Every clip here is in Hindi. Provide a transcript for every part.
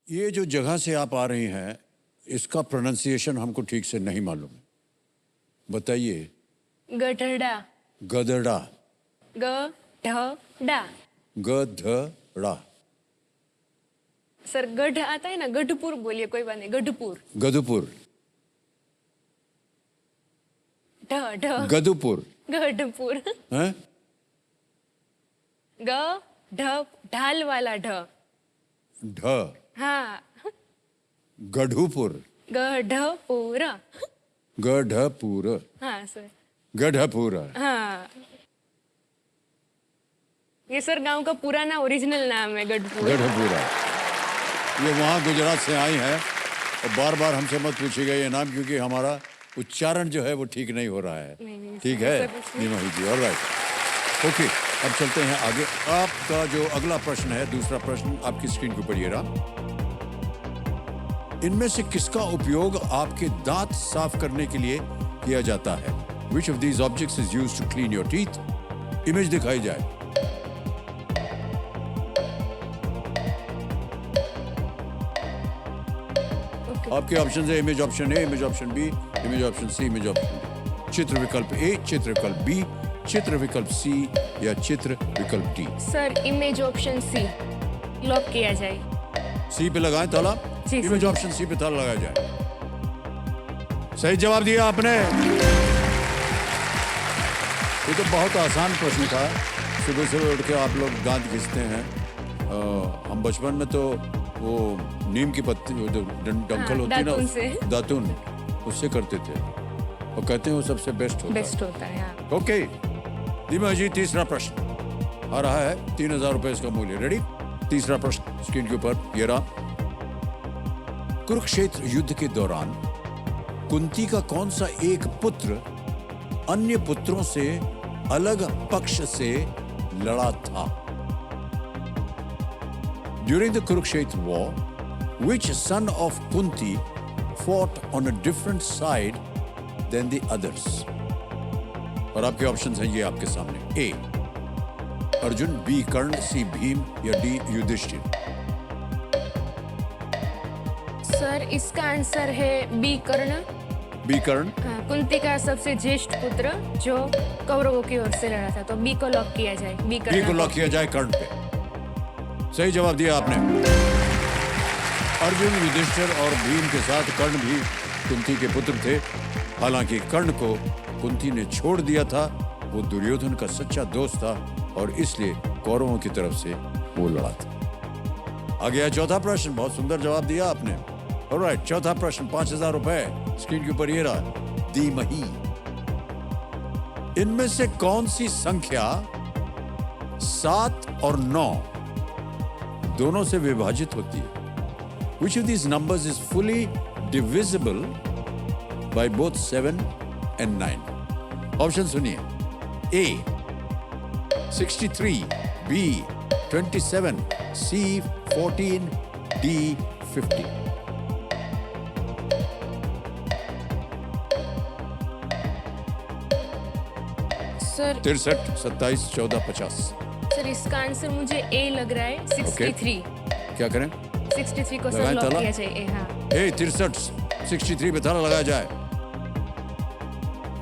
ये जो जगह से आप आ रही हैं, इसका प्रोनाउंसिएशन हमको ठीक से नहीं मालूम है, बताइए। गठड़ा। गदड़ा। गढ़ा। गधड़ा। सर गढ़ आता है ना, गढ़पुर बोलिए, कोई बात नहीं, गढ़पुर। गधुपुर। ढ ढ गधुपुर। गढ़पुर। हैं? ग ढ ढाल वाला ढ। ढ। हाँ। गढ़ुपुर। गढ़पुर। गढ़पुर। हाँ सर। गढ़पुर। हाँ, ये सर गांव का पुराना ओरिजिनल नाम है, गढ़पुर। गढ़पुरा। ये वहाँ गुजरात से आई हैं और बार बार हमसे मत पूछिएगा ये नाम, क्योंकि हमारा उच्चारण जो है वो ठीक नहीं हो रहा है। नहीं, ठीक सर, है ऐसा कुछ नहीं। नीमा जी, ऑलराइट, ओके। अब चलते हैं आगे। आपका जो अगला प्रश्न है, दूसरा प्रश्न आपकी स्क्रीन के ऊपर ये रहा। इनमें से किसका उपयोग आपके दांत साफ करने के लिए किया जाता है? Which of these objects is used to clean your teeth? Image दिखाई जाए। आपके ऑप्शन है image option A, image option B, image option C, image option D. चित्र विकल्प ए, चित्र विकल्प बी, चित्र विकल्प सी या चित्र विकल्प D. Sir image option C lock किया जाए। सी पे लगाएं ताला। जी, इमेज सर। ऑप्शन सी पे ताला लगाया जाए। सही जवाब दिया आपने। ये तो बहुत आसान प्रश्न था। सुबह सुबह उठ के आप लोग दांत घिसते हैं। हम बचपन में तो वो नीम की पत्ती, वो जो डंखल होती है दातुन ना, से। दातुन, उससे करते थे और कहते हैं वो सबसे बेस्ट होता है। बेस्ट होता है। हाँ। ओके दीमा जी, तीसरा प्रश्न आ रहा है। 3000 रुपए इसका मूल्य। रेडी? तीसरा प्रश्न स्क्रीन के ऊपर ये रहा। कुरुक्षेत्र युद्ध के दौरान कुंती का कौन सा एक पुत्र अन्य पुत्रों से अलग पक्ष से लड़ा था? During the Kurukshetra war, which son of Kunti fought on a different side than the others? और आपके ऑप्शंस हैं ये आपके सामने। ए अर्जुन, बी कर्ण, सी भीम या डी युधिष्ठिर। सर इसका आंसर है बी कर्ण। बी कर्ण। हाँ, कुंती का सबसे ज्येष्ठ पुत्र जो कौरवों की ओर से लड़ा था, तो बी को लॉक किया जाए। बी बी को कर्ण लॉक किया जाए कर्ण पे। सही जवाब दिया आपने। अर्जुन, युधिष्ठिर और भीम के साथ कर्ण भी कुंती के पुत्र थे। हालांकि कर्ण को कुंती ने छोड़ दिया था। वो दुर्योधन का सच्चा दोस्त था और इसलिए कौरवों की तरफ से वो लड़ा था। आ गया चौथा प्रश्न। बहुत सुंदर जवाब दिया आपने। ऑलराइट, चौथा प्रश्न 5000 रुपए स्क्रीन के ऊपर ये रहा। धीमहि। इनमें से कौन सी संख्या 7 और 9 दोनों से विभाजित होती है? Which of these numbers is fully divisible by both 7 and 9? Option सुनिए। A 63, B 27, C 14, D 50। Sir 63, 27, 14, 50। Sir इसका आंसर मुझे ए लग रहा है। 63। क्या करें? 63 को सर लगाएं लॉक ताला? किया जाए। ए, हाँ। ए 63, 63 पे ताला लगाया जाए।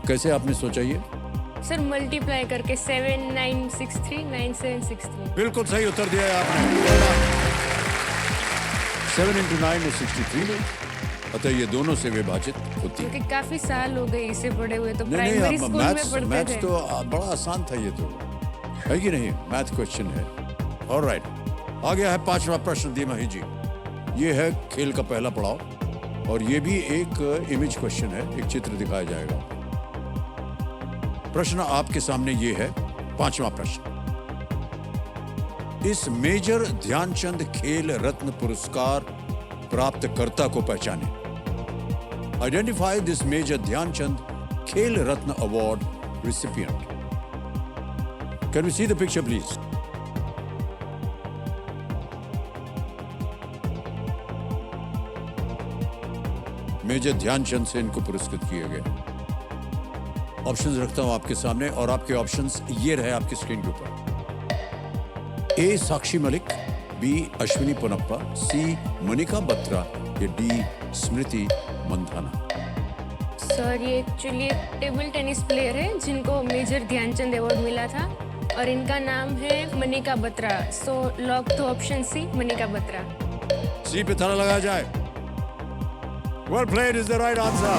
कैसे आपने सोचा ये? सर मल्टीप्लाई करके 7963 9763। बिल्कुल सही उत्तर दिया है आपने। 7 into 9 is 63। अतः ये दोनों से विभाजित होती है। क्योंकि काफी साल हो गए इसे पढ़े हुए, तो नहीं प्राइमरी आप स्कूल में पढ़ते मैथ्स थे। तो बड़ा आसान था ये तो, है कि नहीं? मैथ क्वेश्चन है। ऑलराइट, आ गया है पांचवा प्रश्न धीमहि जी। ये है खेल का पहला पड़ाव और ये भी एक इमेज क्वेश्चन है। एक चित्र दिखाया जाएगा। प्रश्न आपके सामने ये है, पांचवा प्रश्न। इस मेजर ध्यानचंद खेल रत्न पुरस्कार प्राप्तकर्ता को पहचाने। Identify this Major Dhyanchand Khel Ratna award recipient. Can we see the picture please? Major Dhyanchand से इनको पुरस्कृत किए गए। ऑप्शंस रखता हूं आपके सामने और आपके ऑप्शंस ये रहे आपकी स्क्रीन के ऊपर। ए साक्षी मलिक, बी अश्विनी पोनप्पा, सी मनिका बत्रा या डी स्मृति मंधाना? सर ये एक्चुअली एक टेबल टेनिस प्लेयर है जिनको मेजर ध्यानचंद अवार्ड मिला था और इनका नाम है Manika Batra. So lock to option C, Manika Batra. C पे ताला लगाया जाए। Well played is the right answer.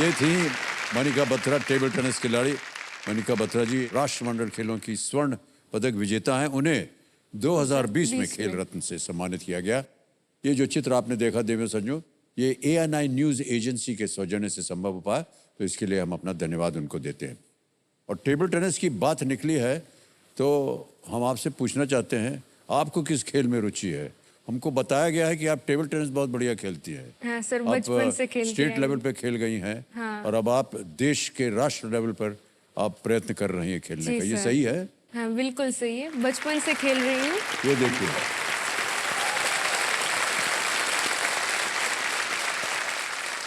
ये थी मनिका बत्रा, टेबल टेनिस खिलाड़ी। मनिका बत्रा जी राष्ट्रमंडल खेलों की स्वर्ण पदक विजेता हैं। उन्हें 2020 में खेल रत्न से सम्मानित किया गया। ये जो चित्र आपने देखा देवेंद्र संजू, ये ANI न्यूज एजेंसी के सौजन्य से संभव हो पाया, तो इसके लिए हम अपना धन्यवाद उनको देते हैं। और टेबल टेनिस की बात निकली है तो हम आपसे पूछना चाहते हैं, आपको किस खेल में रुचि है? हमको बताया गया है कि आप टेबल टेनिस बहुत बढ़िया खेलती हैं। हाँ सर, बचपन से खेलती स्टेट हैं। लेवल पे खेल गई हैं। हाँ। और अब आप देश के राष्ट्र लेवल पर आप प्रयत्न कर रही हैं खेलने जी का, ये सर। सही है? हाँ बिल्कुल सही है, बचपन से खेल रही हूँ। ये देखिए,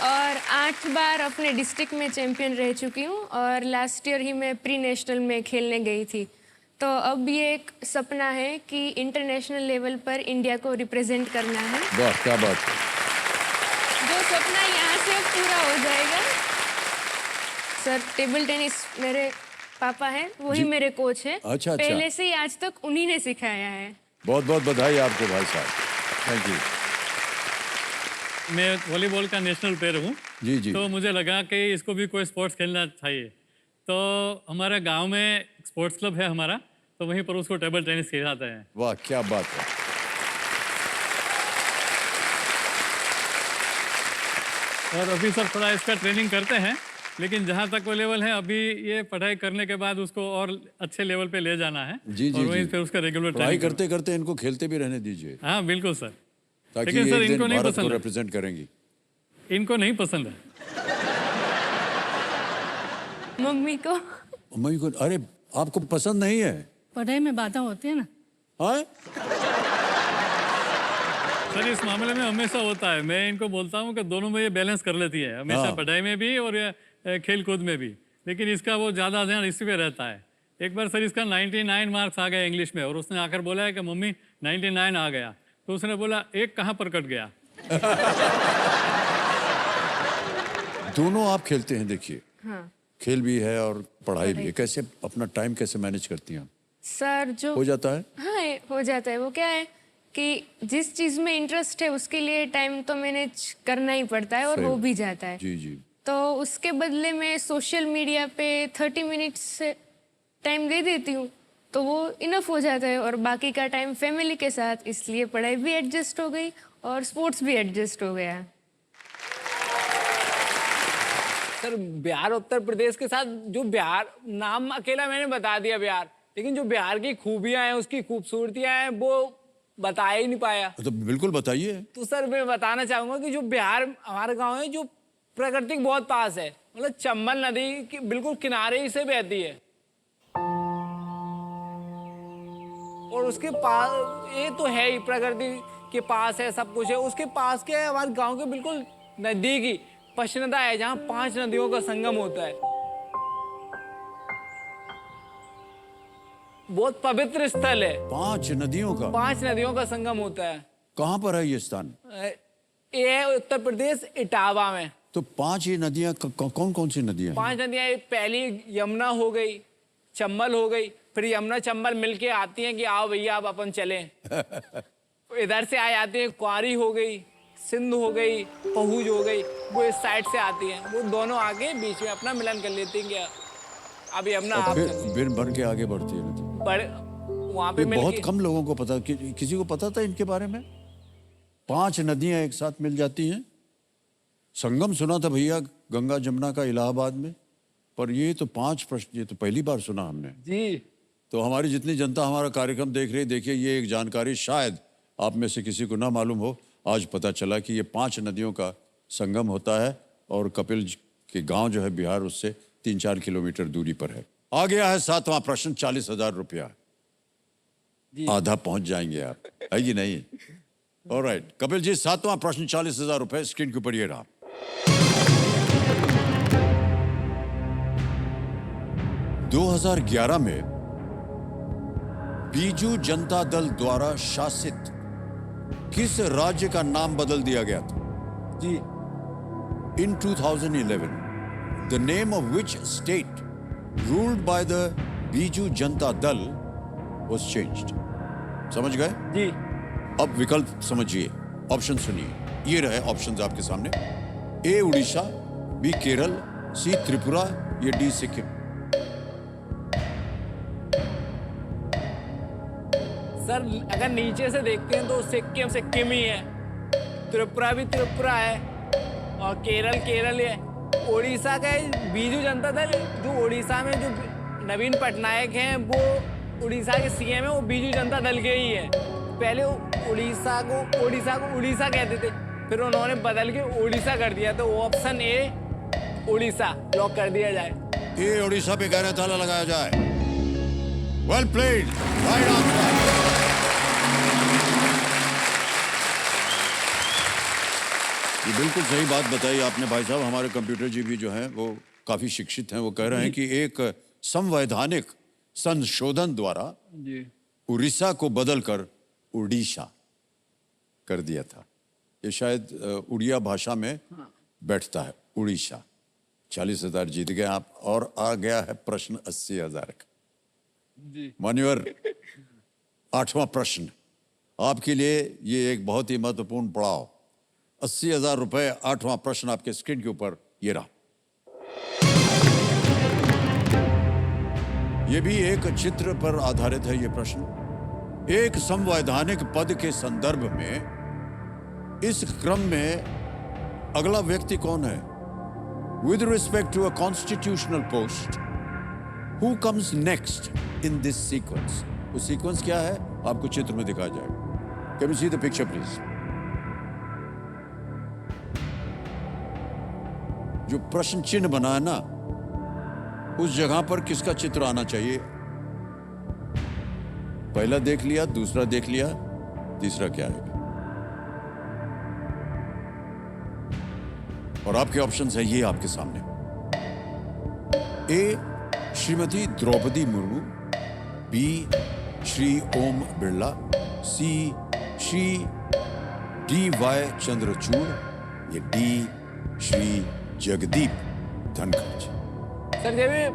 और 8 बार अपने डिस्ट्रिक्ट में चैंपियन रह चुकी हूँ और लास्ट ईयर ही मैं प्री नेशनल में खेलने गई थी। तो अब ये एक सपना है कि इंटरनेशनल लेवल पर इंडिया को रिप्रेजेंट करना है। वाह क्या बात है। जो सपना यहाँ से पूरा हो जाएगा। सर टेबल टेनिस मेरे पापा हैं, वही जी। मेरे कोच हैं। अच्छा। पहले से ही आज तक उन्हीं ने सिखाया है। बहुत बहुत बधाई आपको भाई साहब, थैंक यू। मैं वॉलीबॉल का नेशनल प्लेयर हूँ। जी जी। तो मुझे लगा कि इसको भी कोई स्पोर्ट्स खेलना चाहिए। तो हमारे गांव में स्पोर्ट्स क्लब है हमारा, तो वहीं पर उसको टेबल टेनिस खिलाते हैं। वाह क्या बात है। और अभी सर थोड़ा इसका ट्रेनिंग करते हैं, लेकिन जहाँ तक वो लेवल है अभी ये पढ़ाई करने के बाद उसको और अच्छे लेवल पे ले जाना है। जी जी और वहीं जी। फिर उसका रेगुलर पढ़ाई ट्रेनिंग करते करते इनको खेलते भी रहने दीजिए, हाँ बिल्कुल सर। ताकि लेकिन सर एक दिन इनको नहीं भारत को पसंद है। रिप्रेजेंट करेंगी। इनको नहीं पसंद है। मम्मी को। मम्मी को, अरे आपको पसंद नहीं है? पढ़ाई में बाधा होती है ना। हाँ? सर इस मामले में हमेशा होता है। मैं इनको बोलता हूँ कि दोनों में ये बैलेंस कर लेती है, हमेशा हाँ। पढ़ाई में भी और ये खेल कूद में भी। लेकिन इसका वो ज़्यादा ध्यान इसी पे रहता है। एक बार सर इसका 99 मार्क्स आ गए इंग्लिश में और उसने आकर बोला है कि मम्मी 99 आ गया। तो उसने बोला एक कहाँ पर कट गया। दोनों आप खेलते हैं, देखिए हाँ खेल भी है और पढ़ाई भी है। कैसे अपना टाइम कैसे मैनेज करती हैं? सर जो हो जाता है? हाँ ये हो जाता है। वो क्या है कि जिस चीज़ में इंटरेस्ट है उसके लिए टाइम तो मैनेज करना ही पड़ता है और सही हो बात। भी जाता है। जी जी। तो उसके बदले में सोशल मीडिया पे 30 मिनट्स से टाइम दे देती हूँ, तो वो इनफ हो जाता है। और बाकी का टाइम फैमिली के साथ, इसलिए पढ़ाई भी एडजस्ट हो गई और स्पोर्ट्स भी एडजस्ट हो गया। सर बिहार उत्तर प्रदेश के साथ जो बिहार नाम अकेला मैंने बता दिया बिहार, लेकिन जो बिहार की खूबियां हैं, उसकी खूबसूरतियां हैं, वो बता ही नहीं पाया। तो बिल्कुल बताइए। तो सर मैं बताना चाहूंगा कि जो बिहार हमारे गांव है, जो प्रकृति के बहुत पास है, मतलब चंबल नदी की बिल्कुल किनारे ही से बहती है। और उसके पास ये तो है ही, प्रकृति के पास है, सब कुछ है। उसके पास के हमारे गांव के बिल्कुल नजदीक ही पशनदा है, जहाँ 5 नदियों का संगम होता है। बहुत पवित्र स्थल है। 5 नदियों का? 5 नदियों का संगम होता है। कहाँ पर है ये स्थान? ये है उत्तर प्रदेश इटावा में। तो 5 ये नदियाँ कौन कौन सी नदियाँ हैं? 5 नदियाँ, पहली यमुना हो गई, चंबल हो गई, फिर यमुना चंबल मिलके आती हैं कि आओ भैया अब अपन चलें। इधर से आ जाती है, कुंवारी हो गई, सिंध हो गई, पहुज हो गई, वो इस साइड से आती हैं। वो दोनों आगे बीच में अपना मिलन कर लेती हैं। क्या अब यमुना और आप फिर बन के आगे बढ़ती है नदी। बड़े वहाँ पे ये मिल बहुत कम लोगों को पता, किसी को पता था इनके बारे में? 5 नदियां एक साथ मिल जाती हैं। संगम सुना था भैया गंगा जमुना का इलाहाबाद में, पर ये तो 5 प्रश्न, ये तो पहली बार सुना हमने। जी। तो हमारी जितनी जनता हमारा कार्यक्रम देख रही है, देखिए ये एक जानकारी शायद आप में से किसी को ना मालूम हो, आज पता चला कि ये 5 नदियों का संगम होता है और कपिल के गांव जो है बिहार उससे 3-4 किलोमीटर दूरी पर है। आ गया है 7वां प्रश्न, 40,000 रुपया। आधा पहुंच जाएंगे आप, है कि नहीं? ऑलराइट कपिल जी, 7वां प्रश्न 40,000 रुपए, स्क्रीन के ऊपर ये रहा। 2011 में बीजू जनता दल द्वारा शासित किस राज्य का नाम बदल दिया गया था? जी। In 2011, the name of which state ruled by the Biju Janata Dal was changed. समझ गए? जी। अब विकल्प समझिए, ऑप्शन सुनिए। ये रहे ऑप्शंस आपके सामने। ए उड़ीसा, बी केरल, सी त्रिपुरा, ये डी सिक्किम। सर अगर नीचे से देखते हैं तो सिक्किम सिक्किम ही है, त्रिपुरा भी त्रिपुरा है और केरल केरल है। उड़ीसा का बीजू जनता दल, जो उड़ीसा में जो नवीन पटनायक हैं वो उड़ीसा के सीएम है, वो बीजू जनता दल के ही है। पहले उड़ीसा को उड़ीसा कहते थे, फिर उन्होंने बदल के उड़ीसा कर दिया, तो ऑप्शन ए उड़ीसा लॉक कर दिया जाए। ए उड़ीसा पे गहरा ताला लगाया जाए। Well played, right answer. ये बिल्कुल सही बात बताई आपने भाई साहब। हमारे कंप्यूटर जी भी जो हैं वो काफी शिक्षित हैं। वो कह रहे हैं कि एक संवैधानिक संशोधन द्वारा उड़ीसा को बदलकर उड़ीसा कर दिया था। ये शायद उड़िया भाषा में बैठता है, उड़ीसा। 40,000 जीत गए आप और आ गया है प्रश्न 80,000 का। मान्यवर, 8वां प्रश्न आपके लिए। ये एक बहुत ही महत्वपूर्ण पड़ाव। 80,000 रुपए। 8वां प्रश्न आपके स्क्रीन के ऊपर ये रहा। ये भी एक चित्र पर आधारित है ये प्रश्न। एक संवैधानिक पद के संदर्भ में इस क्रम में अगला व्यक्ति कौन है? With respect to a constitutional post, who comes next in this sequence? वो सीक्वेंस क्या है आपको चित्र में दिखाया जाएगा। Can you see the picture please? जो प्रश्न चिन्ह बना है ना, उस जगह पर किसका चित्र आना चाहिए? पहला देख लिया, दूसरा देख लिया, तीसरा क्या है? और आपके ऑप्शंस है ये आपके सामने। ए श्रीमती द्रौपदी मुर्मू, बी श्री ओम बिरला, सी श्री डी.वाई. चंद्रचूड़, ये डी श्री जगदीप धनखड़। सर जब ये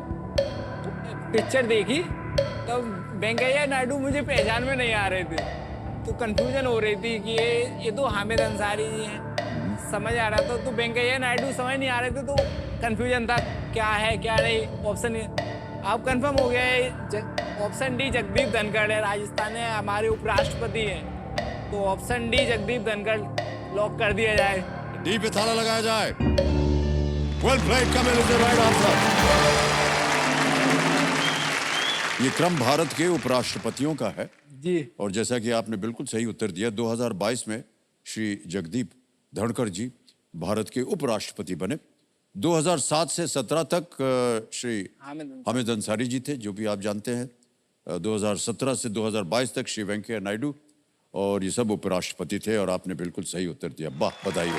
पिक्चर देखी तब वेंकैया नायडू मुझे पहचान में नहीं आ रहे थे, तो कंफ्यूजन हो रही थी कि ये तो हामिद अंसारी जी हैं, समझ आ रहा था। तो वेंकैया नायडू समझ नहीं आ रहे थे, तो कंफ्यूजन था क्या है क्या नहीं। ऑप्शन आप कंफर्म हो गया है, ऑप्शन डी जगदीप धनखड़ है, राजस्थान है, हमारे उपराष्ट्रपति हैं, तो option D Jagdeep Dhankhar lock कर दिया जाए। डी पे ताला लगाया जाए। Well played, coming is the right answer. ये क्रम भारत के उपराष्ट्रपतियों का है जी। और जैसा कि आपने बिल्कुल सही उत्तर दिया, 2022 में श्री जगदीप धनखड़ जी भारत के उपराष्ट्रपति बने। 2007 से 17 तक श्री हामिद अंसारी जी थे, जो भी आप जानते हैं। 2017 से 2022 तक श्री वेंकैया नायडू, और ये सब उपराष्ट्रपति थे। और आपने बिल्कुल सही उत्तर दिया, वाह, बधाई हो।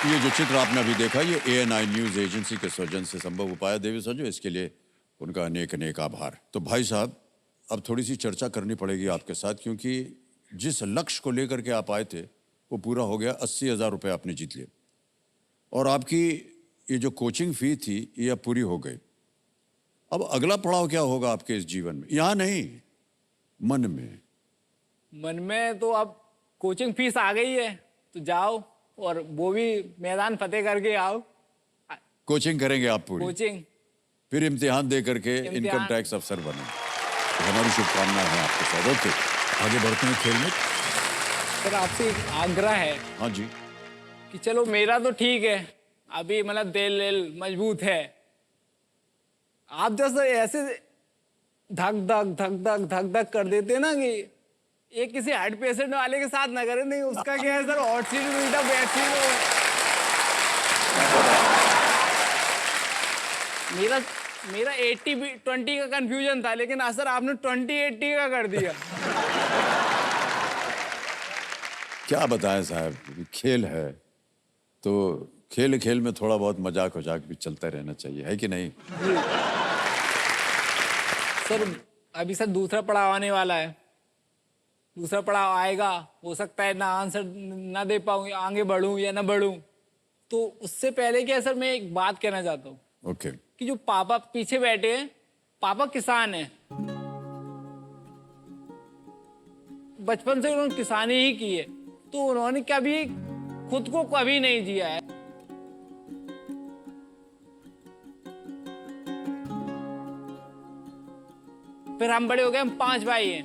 ये जो चित्र आपने अभी देखा, ये ANI न्यूज एजेंसी के सौजन्य से संभव हो पाया। देवी सजो, इसके लिए उनका अनेक अनेक आभार। तो भाई साहब, अब थोड़ी सी चर्चा करनी पड़ेगी आपके साथ, क्योंकि जिस लक्ष्य को लेकर के आप आए थे वो पूरा हो गया। 80,000 रुपये आपने जीत लिए और आपकी ये जो कोचिंग फी थी ये अब पूरी हो गई। अब अगला पड़ाव क्या होगा आपके इस जीवन में? यहाँ नहीं, मन में। मन में तो अब कोचिंग फीस आ गई है, तो जाओ और वो भी मैदान फतेह करके आओ। कोचिंग करेंगे आप पूरी, कोचिंग, फिर इम्तिहान दे करके इनकम टैक्स अफसर बने। तो हमारी शुभकामनाएं हैं आपके साथ। ओके, आगे बढ़ते हैं खेल में। सर आपसे एक आग्रह है। हाँ जी। कि चलो मेरा तो ठीक है, अभी मतलब दिल मजबूत है, आप जैसे ऐसे धक धक धक धक धक धक कर देते ना, कि ये किसी हार्ट पेशेंट वाले के साथ ना करें। नहीं, उसका क्या है सर, हॉट सीट में उल्टा बैठ सीट। मेरा 80-20 का कंफ्यूजन था, लेकिन सर आपने 20-80 का कर दिया। क्या बताएं साहब, खेल है तो खेल खेल में थोड़ा बहुत मजाक वजाक भी चलता रहना चाहिए, है कि नहीं? सर अभी सर दूसरा पड़ाव आने वाला है, दूसरा पड़ाव आएगा, हो सकता है ना आंसर ना दे पाऊँ, आगे बढ़ूँ या ना बढ़ूँ। तो उससे पहले क्या है सर, मैं एक बात कहना चाहता हूँ ओके कि जो पापा पीछे बैठे हैं, पापा किसान हैं, बचपन से उन्होंने किसानी ही की है, तो उन्होंने कभी खुद को कभी नहीं जिया है। फिर हम बड़े हो गए, हम 5 भाई हैं,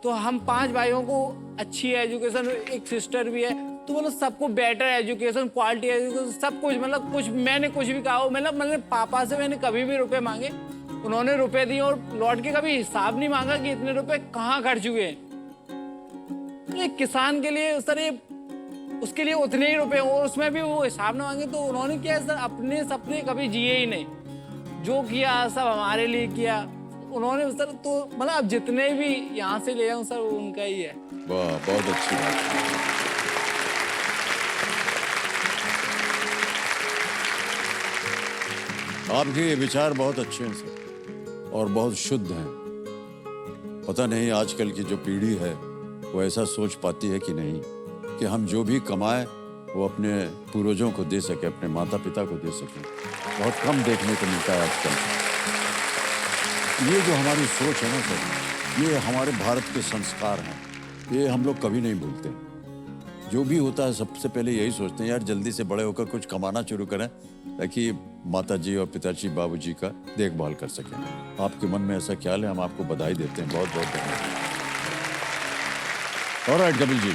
तो हम 5 भाइयों को अच्छी एजुकेशन, एक सिस्टर भी है, तो मतलब सबको बेटर एजुकेशन, क्वालिटी एजुकेशन, सब कुछ, मतलब कुछ मैंने कुछ भी कहा हो, मतलब पापा से मैंने कभी भी रुपए मांगे, उन्होंने रुपए दिए और लौट के कभी हिसाब नहीं मांगा कि इतने रुपए कहाँ खर्च हुए। एक किसान के लिए सर ये उसके लिए उतने ही रुपए और उसमें भी वो हिसाब ना मांगे, तो उन्होंने क्या है सर, अपने सपने कभी जिए ही नहीं, जो किया सब हमारे लिए किया उन्होंने सर। तो मतलब अब जितने भी यहाँ से ले आऊँ सर, वो उनका ही है। वाह, बहुत अच्छी बात। आपके ये विचार बहुत अच्छे हैं सर और बहुत शुद्ध हैं। पता नहीं आजकल की जो पीढ़ी है वो ऐसा सोच पाती है कि नहीं कि हम जो भी कमाए वो अपने पूर्वजों को दे सके, अपने माता पिता को दे सके। बहुत कम देखने को मिलता है आजकल। ये जो हमारी सोच है ना सर, ये हमारे भारत के संस्कार हैं, ये हम लोग कभी नहीं भूलते। जो भी होता है सबसे पहले यही सोचते हैं यार जल्दी से बड़े होकर कुछ कमाना शुरू करें ताकि माता जी और पिताजी बाबूजी का देखभाल कर सकें। आपके मन में ऐसा ख्याल है, हम आपको बधाई देते हैं, बहुत बहुत धन्यवाद। ऑलराइट कपिल जी।